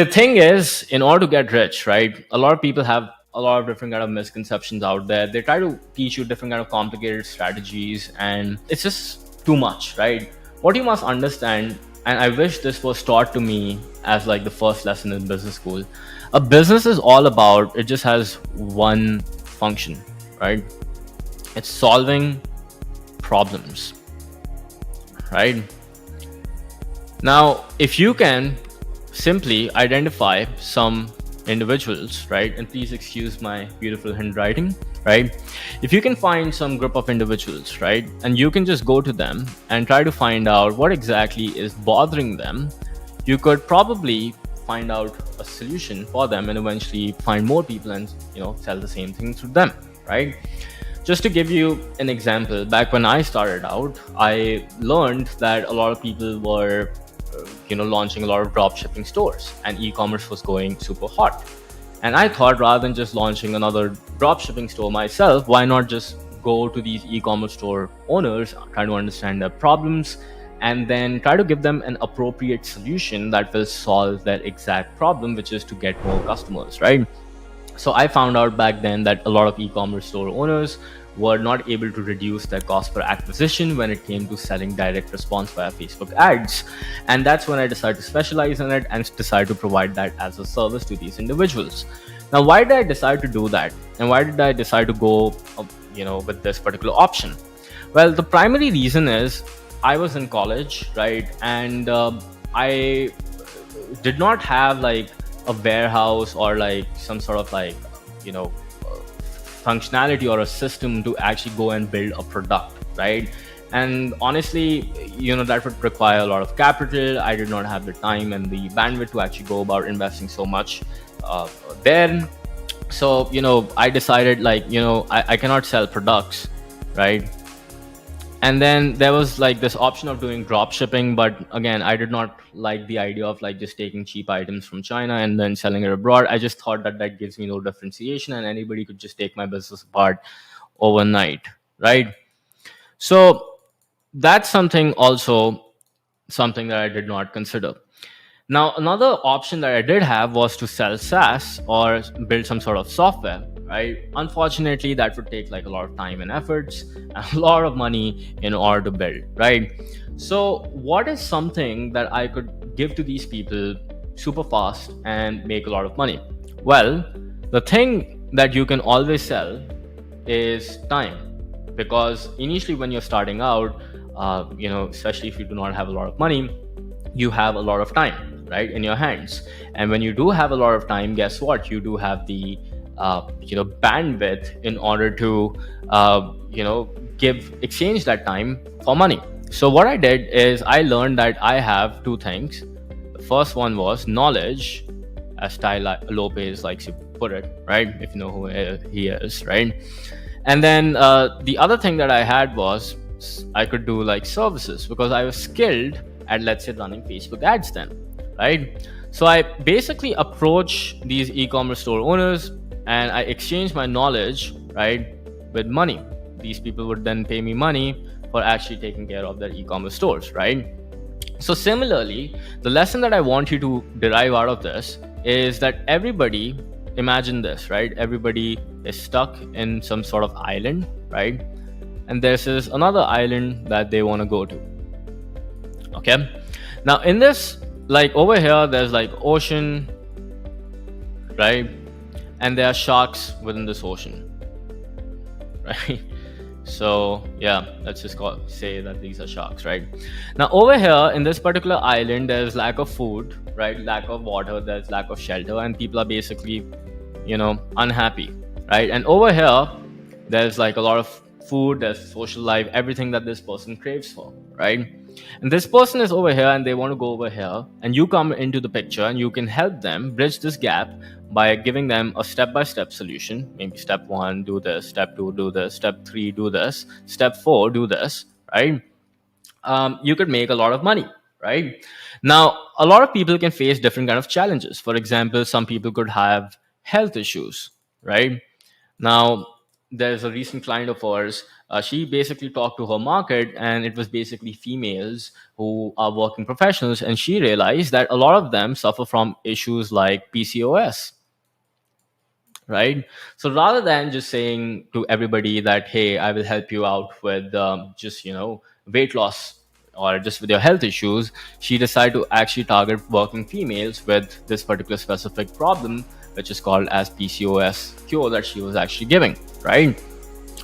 The thing is, in order to get rich, right, a lot of people have a lot of different kind of misconceptions out there. They try to teach you different kind of complicated strategies, and it's just too much, right? What you must understand, and I wish this was taught to me as like the first lesson in business school, a business is all about, it just has one function, right? It's solving problems, right? Now, if you can simply identify some individuals, right? And please excuse my beautiful handwriting, right? If you can find some group of individuals, right? And you can just go to them and try to find out what exactly is bothering them, you could probably find out a solution for them and eventually find more people and, sell the same thing to them, right? Just to give you an example, back when I started out, I learned that a lot of people were, launching a lot of drop shipping stores, and e-commerce was going super hot. And I thought, rather than just launching another drop shipping store myself, why not just go to these e-commerce store owners, try to understand their problems, and then try to give them an appropriate solution that will solve their exact problem, which is to get more customers, right? So I found out back then that a lot of e-commerce store owners were not able to reduce their cost per acquisition when it came to selling direct response via Facebook ads. And that's when I decided to specialize in it and decide to provide that as a service to these individuals. Now, why did I decide to do that? And why did I decide to go, with this particular option? Well, the primary reason is I was in college, right? And I did not have like a warehouse or like some sort of like, you know, functionality or a system to actually go and build a product, right? And honestly, that would require a lot of capital. I did not have the time and the bandwidth to actually go about investing so much there. So I decided like, I cannot sell products, right? And then there was like this option of doing drop shipping, but again, I did not like the idea of like just taking cheap items from China and then selling it abroad. I just thought that that gives me no differentiation and anybody could just take my business apart overnight, right? So that's something that I did not consider. Now, another option that I did have was to sell SaaS or build some sort of software, right? Unfortunately, that would take like a lot of time and efforts and a lot of money in order to build, right? So, what is something that I could give to these people super fast and make a lot of money? Well, the thing that you can always sell is time, because initially when you're starting out, especially if you do not have a lot of money, you have a lot of time, right, in your hands. And when you do have a lot of time, guess what? You do have the bandwidth in order to exchange that time for money. So what I did is I learned that I have two things. The first one was knowledge, as Ty Lopez likes to put it, right? If you know who he is, right? And then the other thing that I had was I could do like services, because I was skilled at, let's say, running Facebook ads then, right? So I basically approach these e-commerce store owners and I exchange my knowledge, right, with money. These people would then pay me money for actually taking care of their e-commerce stores, right? So similarly, the lesson that I want you to derive out of this is that everybody, imagine this, right? Everybody is stuck in some sort of island, right? And this is another island that they want to go to. Okay. Now in this, like over here, there's like ocean, right? And there are sharks within this ocean, right? So yeah, let's just say that these are sharks, right? Now over here in this particular island, there's lack of food, right? Lack of water, there's lack of shelter, and people are basically, unhappy, right? And over here, there's like a lot of food, there's social life, everything that this person craves for, right? And this person is over here and they want to go over here, and you come into the picture and you can help them bridge this gap by giving them a step-by-step solution. Maybe step 1, do this; step 2, do this; step 3, do this; step 4, do this, right? You could make a lot of money, right? Now, a lot of people can face different kind of challenges. For example, some people could have health issues, right? Now, there's a recent client of ours. She basically talked to her market, and it was basically females who are working professionals. And she realized that a lot of them suffer from issues like PCOS, right? So rather than just saying to everybody that, hey, I will help you out with just, weight loss or just with your health issues, she decided to actually target working females with this particular specific problem, which is called as PCOS cure that she was actually giving, right?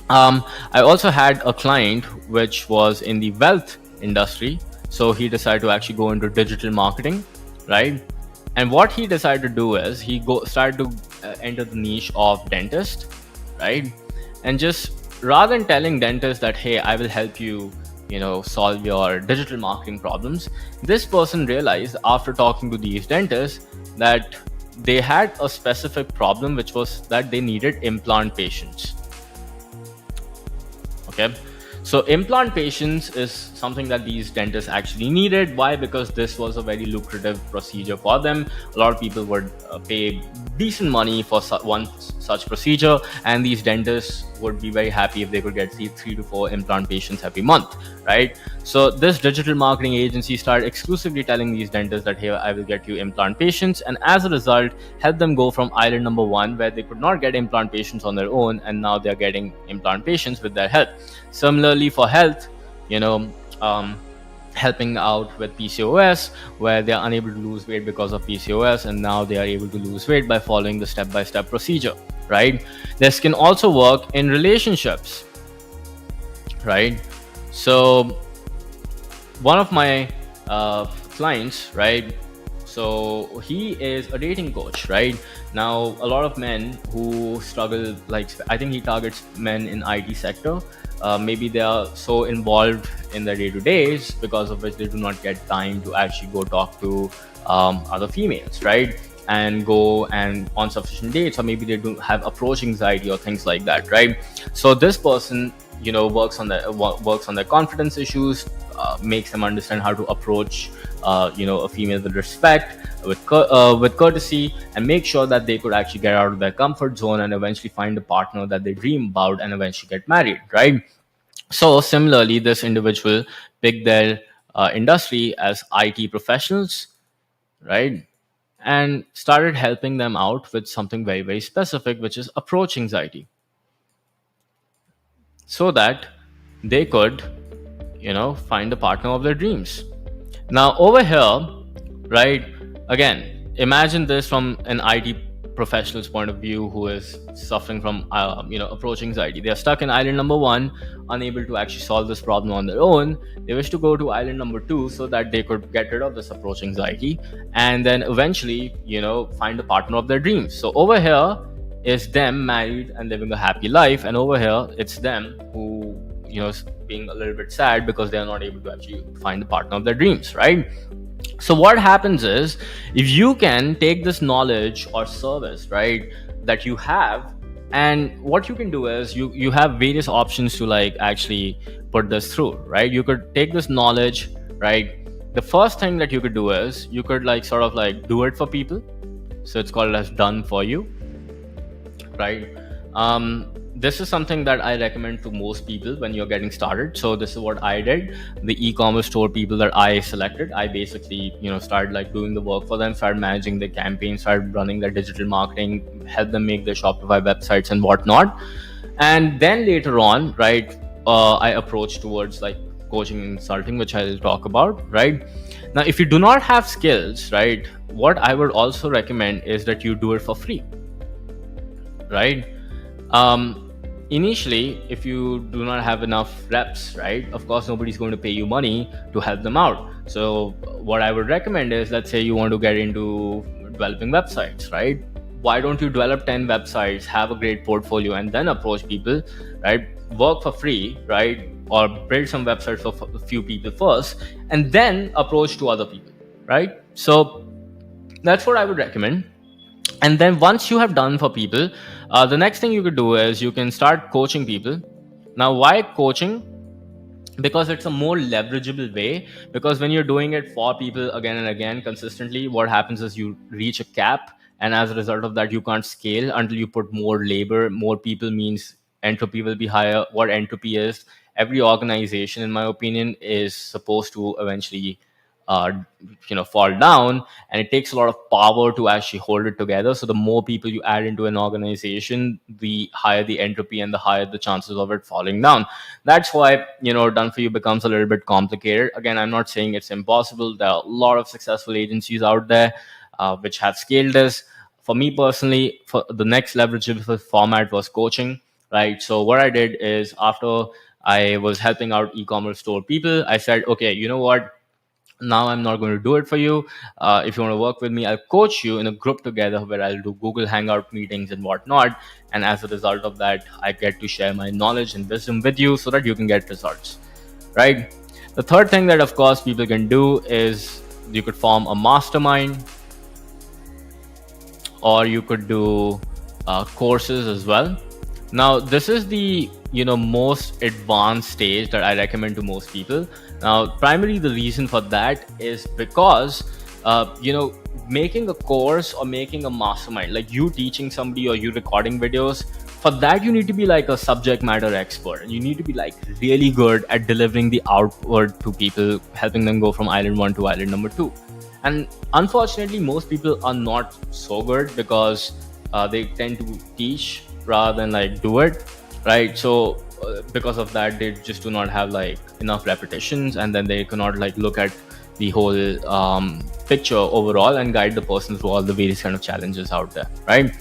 I also had a client which was in the wealth industry. So he decided to actually go into digital marketing, right? And what he decided to do is started to enter the niche of dentist, right? And just rather than telling dentists that, hey, I will help you, solve your digital marketing problems, this person realized after talking to these dentists that they had a specific problem, which was that they needed implant patients. Okay, so implant patients is something that these dentists actually needed. Why? Because this was a very lucrative procedure for them. A lot of people would pay decent money for one such procedure, and these dentists would be very happy if they could get 3 to 4 implant patients every month, right? So this digital marketing agency started exclusively telling these dentists that, hey, I will get you implant patients, and as a result help them go from island number one, where they could not get implant patients on their own, and now they're getting implant patients with their help. Similarly for health, you know um, helping out with PCOS, where they are unable to lose weight because of PCOS, and now they are able to lose weight by following the step-by-step procedure, right? This can also work in relationships, right? So one of my clients, right? So he is a dating coach, right? Now, a lot of men who struggle, like I think he targets men in IT sector. Maybe they are so involved in their day to days, because of which they do not get time to actually go talk to other females, right? And go and on sufficient dates, or maybe they do have approach anxiety or things like that, right? So this person, works on their confidence issues, makes them understand how to approach a female with respect, with courtesy, and make sure that they could actually get out of their comfort zone and eventually find a partner that they dream about and eventually get married, right? So similarly, this individual picked their industry as IT professionals, right? And started helping them out with something very, very specific, which is approach anxiety, so that they could, find the partner of their dreams. Now, over here, right, again, imagine this from an IT professional's point of view who is suffering from, approach anxiety. They are stuck in island number one, unable to actually solve this problem on their own. They wish to go to island number two so that they could get rid of this approach anxiety and then eventually, find the partner of their dreams. So over here is them married and living a happy life, and over here it's them who, being a little bit sad because they are not able to actually find the partner of their dreams, right? So what happens is, if you can take this knowledge or service, right, that you have, and what you can do is you have various options to like actually put this through, right? You could take this knowledge, right? The first thing that you could do is you could like sort of like do it for people. So it's called as done for you, right? This is something that I recommend to most people when you're getting started. So this is what I did. The e-commerce store people that I selected, I basically, started like doing the work for them, started managing the campaigns, started running their digital marketing, help them make their Shopify websites and whatnot. And then later on, right, I approached towards like coaching and consulting, which I'll talk about, right? Now, if you do not have skills, right, what I would also recommend is that you do it for free, right? Initially, if you do not have enough reps, right, of course nobody's going to pay you money to help them out. So what I would recommend is, let's say you want to get into developing websites, right? Why don't you develop 10 websites, have a great portfolio, and then approach people, right? Work for free, right? Or build some websites for a few people first, and then approach to other people, right? So that's what I would recommend. And then once you have done for people, the next thing you could do is you can start coaching people. Now, why coaching? Because it's a more leverageable way. Because when you're doing it for people again and again consistently, what happens is you reach a cap, and as a result of that, you can't scale until you put more labor. More people means entropy will be higher. What entropy is, every organization, in my opinion, is supposed to eventually uh, fall down, and it takes a lot of power to actually hold it together. So the more people you add into an organization, the higher the entropy and the higher the chances of it falling down. That's why done for you becomes a little bit complicated. Again, I'm not saying it's impossible. There are a lot of successful agencies out there which have scaled this. For me personally, for the next leverageable format was coaching, right? So what I did is, after I was helping out e-commerce store people, I said, okay, you know what, now I'm not going to do it for you. If you want to work with me, I'll coach you in a group together where I'll do Google Hangout meetings and whatnot. And as a result of that, I get to share my knowledge and wisdom with you so that you can get results, right? The third thing that, of course, people can do is you could form a mastermind, or you could do courses as well. Now, this is the most advanced stage that I recommend to most people. Now, primarily the reason for that is because making a course or making a mastermind, like you teaching somebody or you recording videos, for that you need to be like a subject matter expert. You need to be like really good at delivering the outward to people, helping them go from island one to island number two. And unfortunately, most people are not so good because they tend to teach rather than like do it, right? So because of that, they just do not have like enough repetitions, and then they cannot like look at the whole picture overall and guide the person through all the various kind of challenges out there, right?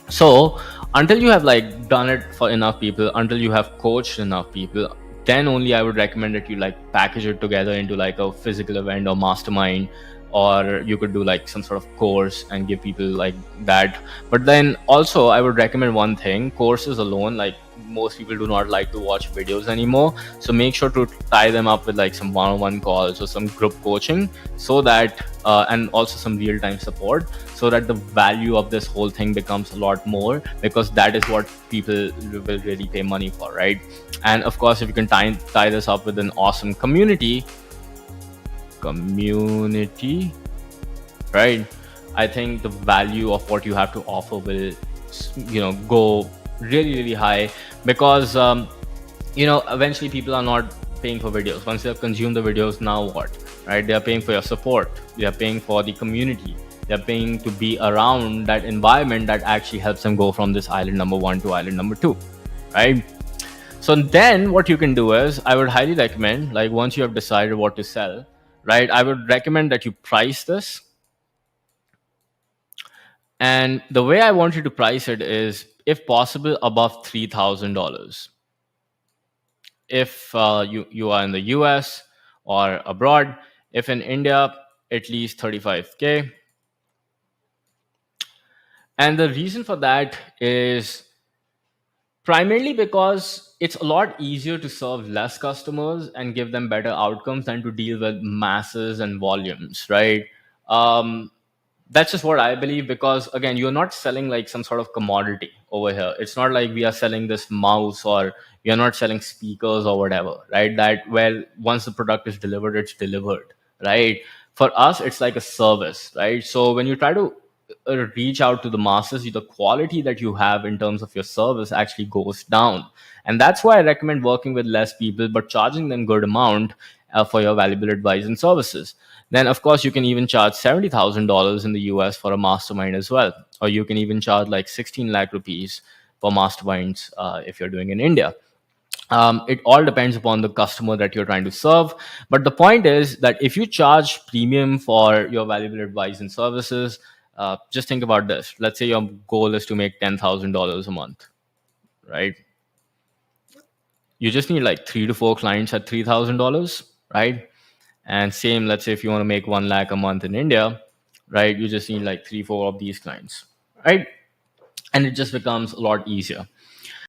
So until you have like done it for enough people, until you have coached enough people, then only I would recommend that you like package it together into like a physical event or mastermind, or you could do like some sort of course and give people like that. But then also I would recommend one thing: courses alone, like most people do not like to watch videos anymore, so make sure to tie them up with like some one-on-one calls or some group coaching, so that and also some real-time support, so that the value of this whole thing becomes a lot more, because that is what people will really pay money for, right? And of course, if you can tie this up with an awesome community, right, I think the value of what you have to offer will go really high, because eventually people are not paying for videos. Once they have consumed the videos, now what, right? They are paying for your support, they are paying for the community, they're paying to be around that environment that actually helps them go from this island number one to island number two, right? So then what you can do is, I would highly recommend, like once you have decided what to sell, right, I would recommend that you price this. And the way I want you to price it is, if possible, above $3,000. If you are in the US or abroad, if in India, at least 35K. And the reason for that is primarily because it's a lot easier to serve less customers and give them better outcomes than to deal with masses and volumes, right? Um, that's just what I believe, because again, you're not selling like some sort of commodity over here. It's not like we are selling this mouse, or we are not selling speakers or whatever, right? That, well, once the product is delivered, it's delivered, right? For us, it's like a service, right? So when you try to reach out to the masses, the quality that you have in terms of your service actually goes down. And that's why I recommend working with less people but charging them good amount for your valuable advice and services. Then of course you can even charge $70,000 in the US for a mastermind as well, or you can even charge like 16 lakh rupees for masterminds if you're doing in India. It all depends upon the customer that you're trying to serve. But the point is that if you charge premium for your valuable advice and services, just think about this. Let's say your goal is to make $10,000 a month, right? You just need like 3 to 4 clients at $3,000, right? And same, let's say if you want to make 1 lakh a month in India, right? You just need like 3, 4 of these clients, right? And it just becomes a lot easier.